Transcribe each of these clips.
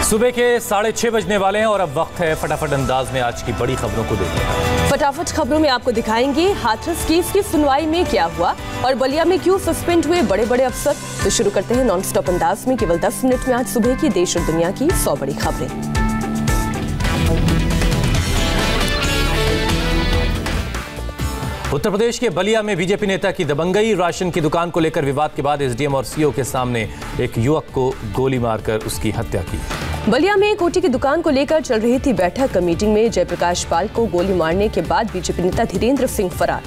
सुबह के 6:30 बजने वाले हैं और अब वक्त है फटाफट अंदाज में आज की बड़ी खबरों को देखने। फटाफट खबरों में आपको दिखाएंगे हाथरस केस की सुनवाई में क्या हुआ और बलिया में क्यों सस्पेंड हुए बड़े बड़े अफसर। तो शुरू करते हैं नॉन स्टॉप अंदाज में केवल 10 मिनट में आज सुबह की देश और दुनिया की 100 बड़ी खबरें। उत्तर प्रदेश के बलिया में बीजेपी नेता की दबंगई, राशन की दुकान को लेकर विवाद के बाद एसडीएम और सीओ के सामने एक युवक को गोली मारकर उसकी हत्या की। बलिया में कोटी की दुकान को लेकर चल रही थी बैठक। मीटिंग में जयप्रकाश पाल को गोली मारने के बाद बीजेपी नेता धीरेन्द्र सिंह फरार।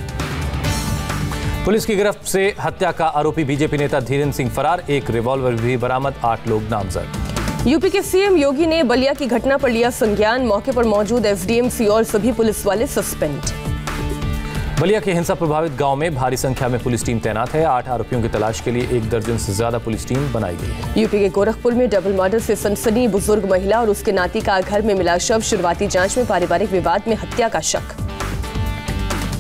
पुलिस की गिरफ्त से हत्या का आरोपी बीजेपी नेता धीरेन्द्र सिंह फरार, एक रिवॉल्वर भी बरामद, 8 लोग नामजद। यूपी के सीएम योगी ने बलिया की घटना पर लिया संज्ञान। मौके पर मौजूद एसडीएम, सीओ और सभी पुलिस वाले सस्पेंड। बलिया के हिंसा प्रभावित गांव में भारी संख्या में पुलिस टीम तैनात है। 8 आरोपियों की तलाश के लिए 1 दर्जन से ज्यादा पुलिस टीम बनाई गई है। यूपी के गोरखपुर में डबल मर्डर से सनसनी, बुजुर्ग महिला और उसके नाती का घर में मिला शव। शुरुआती जांच में पारिवारिक विवाद में हत्या का शक।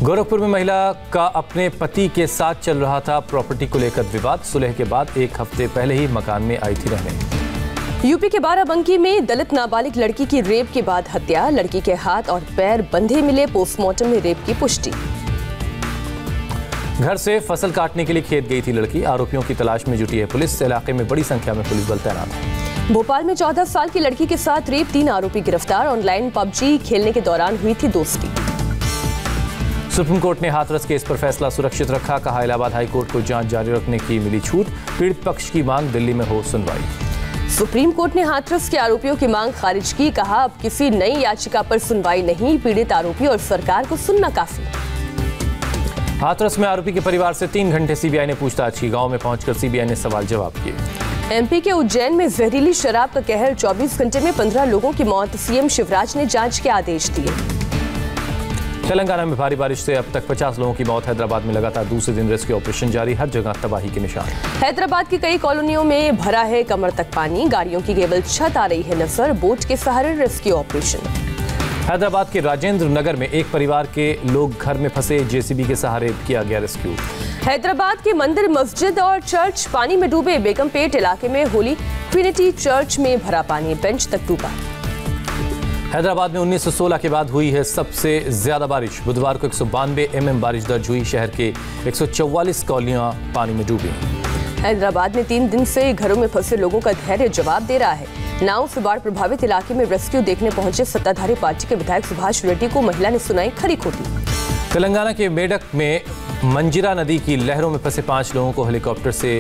गोरखपुर में महिला का अपने पति के साथ चल रहा था प्रॉपर्टी को लेकर विवाद। सुलह के बाद 1 हफ्ते पहले ही मकान में आई थी रहने। यूपी के बाराबंकी में दलित नाबालिग लड़की की रेप के बाद हत्या। लड़की के हाथ और पैर बंधे मिले, पोस्टमार्टम में रेप की पुष्टि। घर से फसल काटने के लिए खेत गई थी लड़की, आरोपियों की तलाश में जुटी है पुलिस। इलाके में बड़ी संख्या में पुलिस बल तैनात है। भोपाल में 14 साल की लड़की के साथ रेप, 3 आरोपी गिरफ्तार। ऑनलाइन पबजी खेलने के दौरान हुई थी दोस्ती। सुप्रीम कोर्ट ने हाथरस केस पर फैसला सुरक्षित रखा। कहा इलाहाबाद हाई कोर्ट को जांच जारी रखने की मिली छूट। पीड़ित पक्ष की मांग, दिल्ली में हो सुनवाई। सुप्रीम कोर्ट ने हाथरस के आरोपियों की मांग खारिज की। कहा अब किसी नई याचिका पर सुनवाई नहीं, पीड़ित आरोपी और सरकार को सुनना काफी। हाथरस में आरोपी के परिवार से 3 घंटे सीबीआई ने पूछताछ की। गांव में पहुंचकर सीबीआई ने सवाल जवाब किए। एमपी के उज्जैन में जहरीली शराब का कहर, 24 घंटे में 15 लोगों की मौत। सीएम शिवराज ने जांच के आदेश दिए। तेलंगाना में भारी बारिश से अब तक 50 लोगों की मौत। हैदराबाद में लगातार दूसरे दिन रेस्क्यू ऑपरेशन जारी, हर जगह तबाही के निशान। हैदराबाद की कई कॉलोनियों में भरा है कमर तक पानी, गाड़ियों की केवल छत आ रही है नजर। बोट के सहारे रेस्क्यू ऑपरेशन। हैदराबाद के राजेंद्र नगर में एक परिवार के लोग घर में फंसे, जेसीबी के सहारे किया गया रेस्क्यू। हैदराबाद के मंदिर, मस्जिद और चर्च पानी में डूबे। बेगमपेट इलाके में होली ट्रिनिटी चर्च में भरा पानी, बेंच तक डूबा। हैदराबाद में 1916 के बाद हुई है सबसे ज्यादा बारिश। बुधवार को 192 mm बारिश दर्ज हुई। शहर के 144 कॉलोनियां पानी में डूबी। हैदराबाद में 3 दिन से घरों में फंसे लोगों का धैर्य जवाब दे रहा है। नाव से बाढ़ प्रभावित इलाके में रेस्क्यू देखने पहुंचे सत्ताधारी पार्टी के विधायक सुभाष रेड्डी को महिला ने सुनाई खरी खोटी। तेलंगाना के मेडक में मंजिरा नदी की लहरों में फंसे 5 लोगों को हेलीकॉप्टर से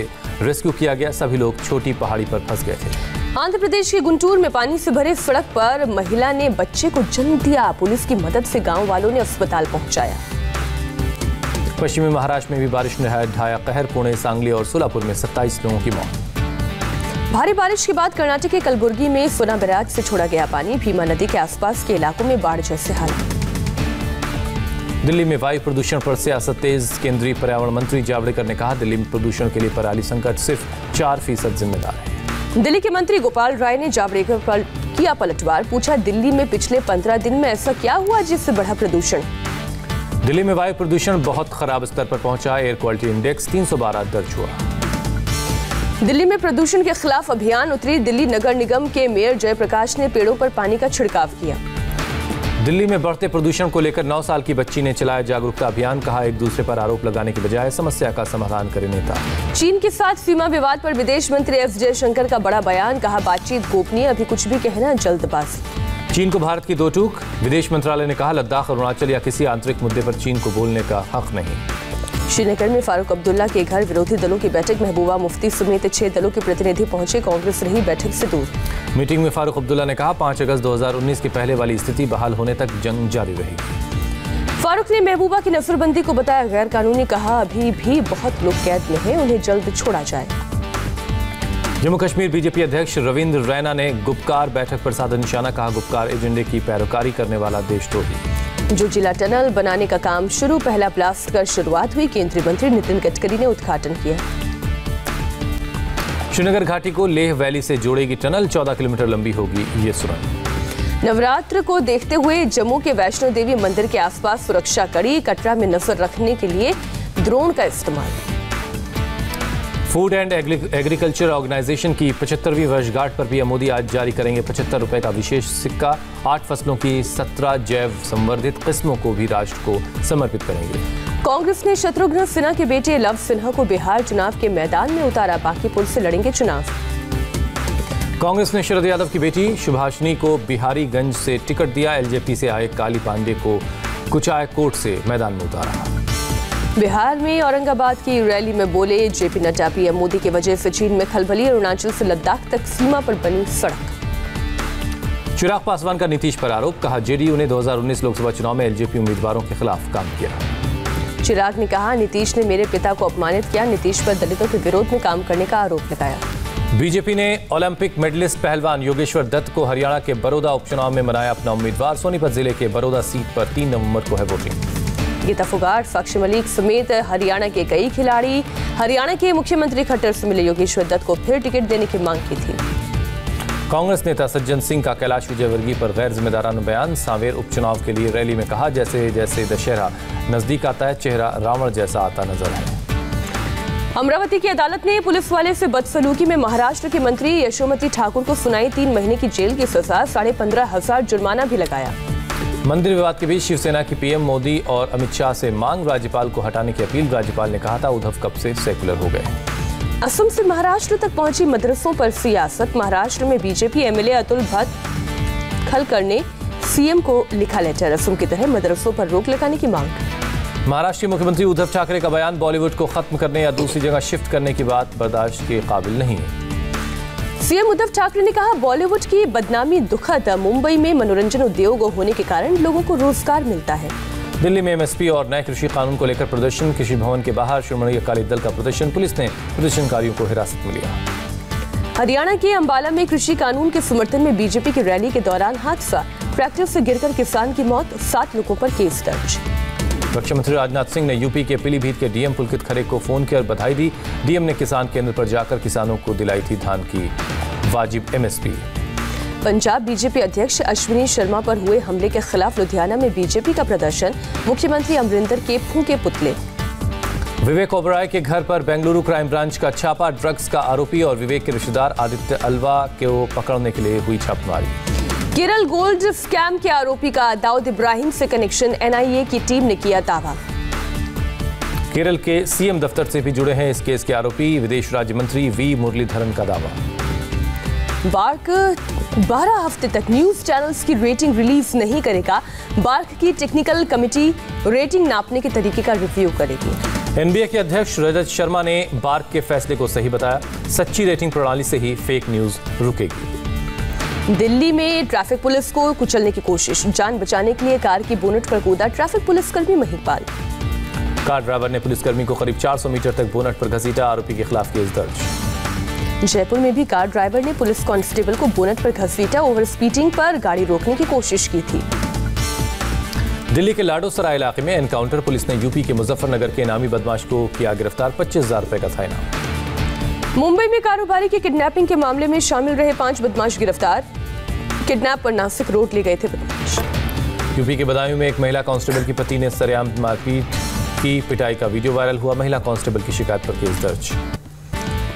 रेस्क्यू किया गया। सभी लोग छोटी पहाड़ी पर फंस गए थे। आंध्र प्रदेश के गुंटूर में पानी से भरे सड़क पर महिला ने बच्चे को जन्म दिया। पुलिस की मदद से गाँव वालों ने अस्पताल पहुँचाया। पश्चिमी महाराष्ट्र में भी बारिश ने ढाया कहर। पुणे, सांगली और सोलापुर में 27 लोगों की मौत। भारी बारिश के बाद कर्नाटक के कलबुर्गी में सोना बैराज से छोड़ा गया पानी। भीमा नदी के आसपास के इलाकों में बाढ़ जैसे हालात। दिल्ली में वायु प्रदूषण पर सियासत तेज। केंद्रीय पर्यावरण मंत्री जावड़ेकर ने कहा दिल्ली में प्रदूषण के लिए पराली संकट सिर्फ 4% जिम्मेदार है। दिल्ली के मंत्री गोपाल राय ने जावड़ेकर पर किया पलटवार। पूछा दिल्ली में पिछले 15 दिन में ऐसा क्या हुआ जिससे बढ़ा प्रदूषण। दिल्ली में वायु प्रदूषण बहुत खराब स्तर पर पहुंचा। एयर क्वालिटी इंडेक्स 312 दर्ज हुआ। दिल्ली में प्रदूषण के खिलाफ अभियान उतरी। दिल्ली नगर निगम के मेयर जयप्रकाश ने पेड़ों पर पानी का छिड़काव किया। दिल्ली में बढ़ते प्रदूषण को लेकर 9 साल की बच्ची ने चलाया जागरूकता अभियान। कहा एक दूसरे पर आरोप लगाने के बजाय समस्या का समाधान करे नेता। चीन के साथ सीमा विवाद पर विदेश मंत्री एस जयशंकर का बड़ा बयान। कहा बातचीत गोपनीय, अभी कुछ भी कहना जल्दबाजी। चीन को भारत की 2 टूक। विदेश मंत्रालय ने कहा लद्दाख, अरुणाचल या किसी आंतरिक मुद्दे पर चीन को बोलने का हक नहीं। श्रीनगर में फारूक अब्दुल्ला के घर विरोधी दलों की बैठक। महबूबा मुफ्ती समेत 6 दलों के प्रतिनिधि पहुंचे। कांग्रेस रही बैठक से दूर। मीटिंग में फारूक अब्दुल्ला ने कहा 5 अगस्त 2019 के पहले वाली स्थिति बहाल होने तक जंग जारी रहेगी। फारूक ने महबूबा की नजरबंदी को बताया गैर कानूनी। कहा अभी भी बहुत लोग कैद में हैं, उन्हें जल्द छोड़ा जाए। जम्मू कश्मीर बीजेपी अध्यक्ष रविंद्र रैना ने गुपकार बैठक पर साधा निशाना। कहा गुपकार एजेंडे की पैरोकारी करने वाला देशद्रोही। जो जिला टनल बनाने का काम शुरू, पहला प्लास्ट कर शुरुआत हुई। केंद्रीय मंत्री नितिन गडकरी ने उद्घाटन किया। श्रीनगर घाटी को लेह वैली से जोड़ेगी टनल। 14 किलोमीटर लंबी होगी ये सुरंग। नवरात्र को देखते हुए जम्मू के वैष्णो देवी मंदिर के आसपास सुरक्षा कड़ी। कटरा में नजर रखने के लिए ड्रोन का इस्तेमाल। फूड एंड एग्रीकल्चर ऑर्गेनाइजेशन की 75वीं वर्षगांठ पर पीएम मोदी आज जारी करेंगे 75 रुपए का विशेष सिक्का। 8 फसलों की 17 जैव संवर्धित किस्मों को भी राष्ट्र को समर्पित करेंगे। कांग्रेस ने शत्रुघ्न सिन्हा के बेटे लव सिन्हा को बिहार चुनाव के मैदान में उतारा। बांकीपुर से लड़ेंगे चुनाव। कांग्रेस ने शरद यादव की बेटी सुभाषिनी को बिहारीगंज से टिकट दिया। एलजेपी से आए काली पांडे को कुचायकोट से मैदान में उतारा। बिहार में औरंगाबाद की रैली में बोले जेपी नड्डा, पीएम मोदी की वजह से चीन में खलबली। अरुणाचल से लद्दाख तक सीमा पर बनी सड़क। चिराग पासवान का नीतीश पर आरोप, कहा जेडीयू ने 2019 लोकसभा चुनाव में एलजेपी उम्मीदवारों के खिलाफ काम किया। चिराग ने कहा नीतीश ने मेरे पिता को अपमानित किया। नीतीश पर दलितों के विरोध में काम करने का आरोप लगाया। बीजेपी ने ओलंपिक मेडलिस्ट पहलवान योगेश्वर दत्त को हरियाणा के बड़ौदा उपचुनाव में बनाया अपना उम्मीदवार। सोनीपत जिले के बड़ौदा सीट पर 3 नवंबर को है वोटिंग। गीता फोगाट, साक्षी मलिक समेत हरियाणा के कई खिलाड़ी हरियाणा के मुख्यमंत्री खट्टर से मिले। योगेश्वर दत्त को फिर टिकट देने की मांग की थी। कांग्रेस नेता सज्जन सिंह का कैलाश विजयवर्गीय पर गैर जिम्मेदाराना बयान। सांवेर उपचुनाव के लिए रैली में कहा, जैसे जैसे दशहरा नजदीक आता है चेहरा रावण जैसा आता नजर है। अमरावती की अदालत ने पुलिस वाले से बदसलूकी में महाराष्ट्र के मंत्री यशोमती ठाकुर को सुनाई 3 महीने की जेल की सजा। 15,500 जुर्माना भी लगाया। मंदिर विवाद के बीच शिवसेना की पीएम मोदी और अमित शाह से मांग। राज्यपाल को हटाने की अपील। राज्यपाल ने कहा था उद्धव कब से सेकुलर हो गए। असम से महाराष्ट्र तक पहुंची मदरसों पर सियासत। महाराष्ट्र में बीजेपी एमएलए अतुल भट्ट खलकर ने सीएम को लिखा लेटर। असम की तरह मदरसों पर रोक लगाने की मांग। महाराष्ट्र के मुख्यमंत्री उद्धव ठाकरे का बयान, बॉलीवुड को खत्म करने या दूसरी जगह शिफ्ट करने की बात बर्दाश्त के काबिल नहीं है। सीएम उद्धव ठाकरे ने कहा बॉलीवुड की बदनामी दुखद। मुंबई में मनोरंजन उद्योग होने के कारण लोगों को रोजगार मिलता है। दिल्ली में एमएसपी और नए कृषि कानून को लेकर प्रदर्शन। कृषि भवन के बाहर श्रोमणी अकाली दल का प्रदर्शन। पुलिस ने प्रदर्शनकारियों को हिरासत में लिया। हरियाणा के अंबाला में कृषि कानून के समर्थन में बीजेपी की रैली के दौरान हादसा। ट्रैक्टर से गिरकर किसान की मौत। 7 लोगों पर केस दर्ज। रक्षा मंत्री राजनाथ सिंह ने यूपी के पीलीभीत के डीएम पुलकित खरे को फोन किया और बधाई दी। डीएम ने किसान केंद्र पर जाकर किसानों को दिलाई थी धान की वाजिब एमएसपी। पंजाब बीजेपी अध्यक्ष अश्विनी शर्मा पर हुए हमले के खिलाफ लुधियाना में बीजेपी का प्रदर्शन। मुख्यमंत्री अमरिंदर के फूंके पुतले। विवेक ओबराय के घर पर बेंगलुरु क्राइम ब्रांच का छापा। ड्रग्स का आरोपी और विवेक के रिश्तेदार आदित्य अल्वा को पकड़ने के लिए हुई छापेमारी। केरल गोल्ड स्कैम के आरोपी का दाऊद इब्राहिम से कनेक्शन। एनआईए की टीम ने किया दावा। केरल के सीएम दफ्तर से भी जुड़े हैं इस केस के आरोपी। विदेश राज्य मंत्री वी मुरलीधरन का दावा। बार्क 12 हफ्ते तक न्यूज चैनल्स की रेटिंग रिलीज नहीं करेगा। बार्क की टेक्निकल कमेटी रेटिंग नापने के तरीके का रिव्यू करेगी। एनबीए के अध्यक्ष रजत शर्मा ने बार्क के फैसले को सही बताया। सच्ची रेटिंग प्रणाली से ही फेक न्यूज रुकेगी। दिल्ली में ट्रैफिक पुलिस को कुचलने की कोशिश। जान बचाने के लिए कार की बोनट पर कूदा ट्रैफिक पुलिसकर्मी महिपाल। कार ड्राइवर ने पुलिसकर्मी को करीब 400 मीटर तक बोनट पर घसीटा। आरोपी के खिलाफ केस दर्ज। जयपुर में भी कार ड्राइवर ने पुलिस कांस्टेबल को बोनट पर घसीटा। ओवर स्पीडिंग पर गाड़ी रोकने की कोशिश की थी। दिल्ली के लाडोसराय इलाके में एनकाउंटर। पुलिस ने यूपी के मुजफ्फरनगर के इनामी बदमाश को किया गिरफ्तार। 25,000 रुपए का था इनाम। मुंबई में कारोबारी की किडनैपिंग के मामले में शामिल रहे 5 बदमाश गिरफ्तार। किडनैप पर नासिक रोड ले गए थे बदमाश। यूपी के बदायूं में एक महिला कांस्टेबल की पति ने सरेआम मारपीट की। पिटाई का वीडियो वायरल हुआ। महिला कांस्टेबल की शिकायत पर केस दर्ज।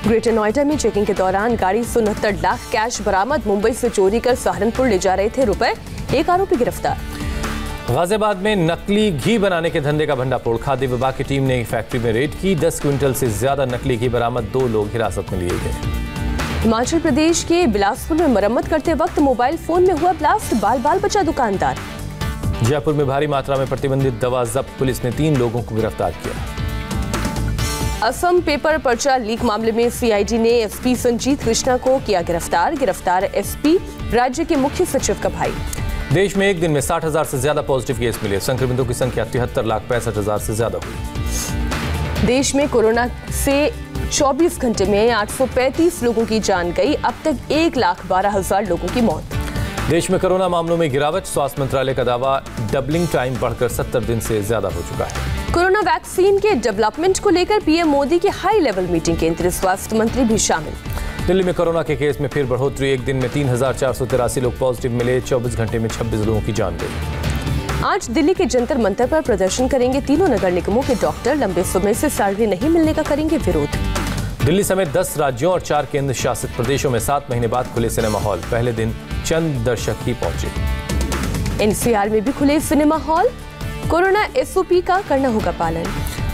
ग्रेटर नोएडा में चेकिंग के दौरान गाड़ी 69 लाख कैश बरामद। मुंबई से चोरी कर सहारनपुर ले जा रहे थे रुपए। एक आरोपी गिरफ्तार। गाजियाबाद में नकली घी बनाने के धंधे का भंडाफोड़। खाद्य विभाग की टीम ने एक फैक्ट्री में रेड की। 10 क्विंटल से ज्यादा नकली घी बरामद। 2 लोग हिरासत में लिए गए। हिमाचल प्रदेश के बिलासपुर में मरम्मत करते वक्त मोबाइल फोन में हुआ ब्लास्ट। बाल बाल बचा दुकानदार। जयपुर में भारी मात्रा में प्रतिबंधित दवा जब्त। पुलिस ने 3 लोगों को गिरफ्तार किया। असम पेपर पर्चा लीक मामले में सीआईडी ने एसपी संजीत कृष्णा को किया गिरफ्तार। गिरफ्तार एसपी राज्य के मुख्य सचिव का भाई। देश में एक दिन में 60,000 से ज्यादा पॉजिटिव केस मिले। संक्रमितों की संख्या 73,65,000 से ज्यादा हुई। देश में कोरोना से 24 घंटे में 835 लोगों की जान गई। अब तक 1,12,000 लोगों की मौत। देश में कोरोना मामलों में गिरावट। स्वास्थ्य मंत्रालय का दावा, डबलिंग टाइम बढ़कर 70 दिन से ज्यादा हो चुका है। कोरोना वैक्सीन के डेवलपमेंट को लेकर पीएम मोदी की हाई लेवल मीटिंग। केंद्रीय स्वास्थ्य मंत्री भी शामिल। दिल्ली में कोरोना के केस में फिर बढ़ोतरी। एक दिन में 3,483 लोग पॉजिटिव मिले। 24 घंटे में 26 लोगों की जान गई। आज दिल्ली के जंतर मंतर पर प्रदर्शन करेंगे तीनों नगर निगमों के डॉक्टर। लंबे समय से सैलरी नहीं मिलने का करेंगे विरोध। दिल्ली समेत 10 राज्यों और 4 केंद्र शासित प्रदेशों में 7 महीने बाद खुले सिनेमा हॉल। पहले दिन चंद दर्शक ही पहुंचे। एनसीआर में भी खुले सिनेमा हॉल। कोरोना एसओपी का करना होगा पालन।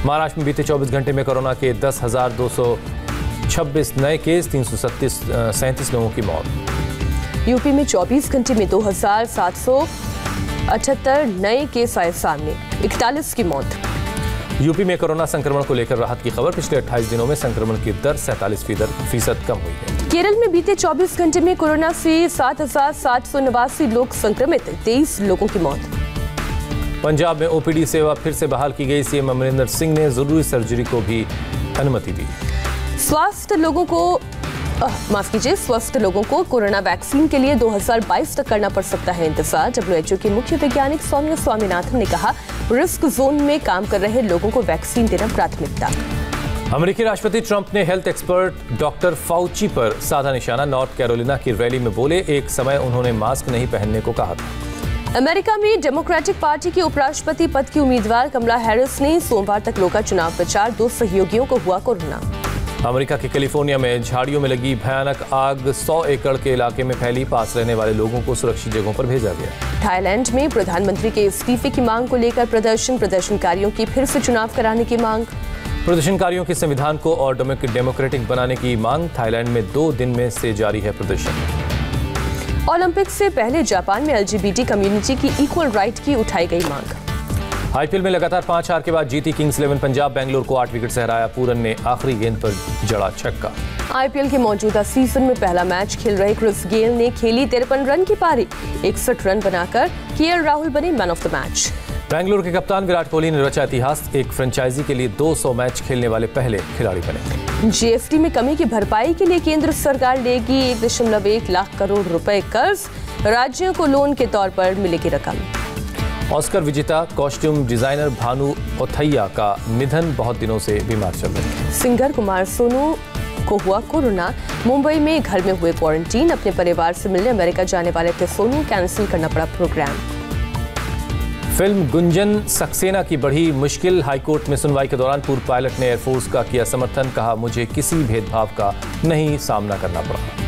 महाराष्ट्र में बीते 24 घंटे में कोरोना के 10,226 नए केस, 337 लोगों की मौत। यूपी में 24 घंटे में 2,778 नए केस आए सामने, 41 की मौत। यूपी में कोरोना संक्रमण को लेकर राहत की खबर। पिछले 28 दिनों में संक्रमण की दर 47% कम हुई है। केरल में बीते 24 घंटे में कोरोना से 7,789 लोग संक्रमित, 23 लोगों की मौत। पंजाब में ओपीडी सेवा फिर से बहाल की गई। सीएम अमरिंदर सिंह ने जरूरी सर्जरी को भी अनुमति दी। स्वस्थ लोगों को कोरोना वैक्सीन के लिए 2022 तक करना पड़ सकता है इंतजार। डब्ल्यूएचओ के मुख्य वैज्ञानिक सौम्या स्वामीनाथन ने कहा, रिस्क जोन में काम कर रहे लोगों को वैक्सीन देना प्राथमिकता। अमेरिकी राष्ट्रपति ट्रंप ने हेल्थ एक्सपर्ट डॉक्टर फाउची पर साधा निशाना। नॉर्थ कैरोलिना की रैली में बोले, एक समय उन्होंने मास्क नहीं पहनने को कहा था। अमेरिका में डेमोक्रेटिक पार्टी की उपराष्ट्रपति पद की उम्मीदवार कमला हैरिस ने सोमवार तक रोका चुनाव प्रचार। 2 सहयोगियों को हुआ कोरोना। अमेरिका के कैलिफोर्निया में झाड़ियों में लगी भयानक आग, 100 एकड़ के इलाके में फैली। पास रहने वाले लोगों को सुरक्षित जगहों पर भेजा गया। थाईलैंड में प्रधानमंत्री के इस्तीफे की मांग को लेकर प्रदर्शनकारियों की फिर से चुनाव कराने की मांग। प्रदर्शनकारियों के संविधान को और डेमोक्रेटिक बनाने की मांग। थाईलैंड में 2 दिन में से जारी है प्रदर्शन। ओलंपिक से पहले जापान में एलजीबीटी कम्युनिटी की इक्वल राइट की उठाई गई मांग। आईपीएल में लगातार 5 हार के बाद जीती किंग्स 11 पंजाब। बेंगलुरु को 8 विकेट से हराया। पूरन ने आखिरी गेंद पर जड़ा छक्का। आईपीएल के मौजूदा सीजन में पहला मैच खेल रहे क्रिस गेल ने खेली 53 रन की पारी। 61 रन बनाकर केएल राहुल बने man of the match. Bengaluru के कप्तान विराट कोहली ने रचा इतिहास। एक फ्रेंचाइजी के लिए 200 मैच खेलने वाले पहले खिलाड़ी बने। जीएसटी में कमी की भरपाई के लिए केंद्र सरकार लेगी 1.1 लाख करोड़ रुपए कर्ज। राज्यों को लोन के तौर पर मिलेगी रकम। ऑस्कर विजेता कॉस्ट्यूम डिजाइनर भानु ओथैया का निधन। बहुत दिनों से बीमार चल रहे थे। सिंगर कुमार सोनू को हुआ कोरोना। मुंबई में घर में हुए क्वारंटीन। अपने परिवार से मिलने अमेरिका जाने वाले थे सोनू, कैंसिल करना पड़ा प्रोग्राम। फिल्म गुंजन सक्सेना की बढ़ी मुश्किल। हाईकोर्ट में सुनवाई के दौरान पूर्व पायलट ने एयरफोर्स का किया समर्थन। कहा, मुझे किसी भेदभाव का नहीं सामना करना पड़ा।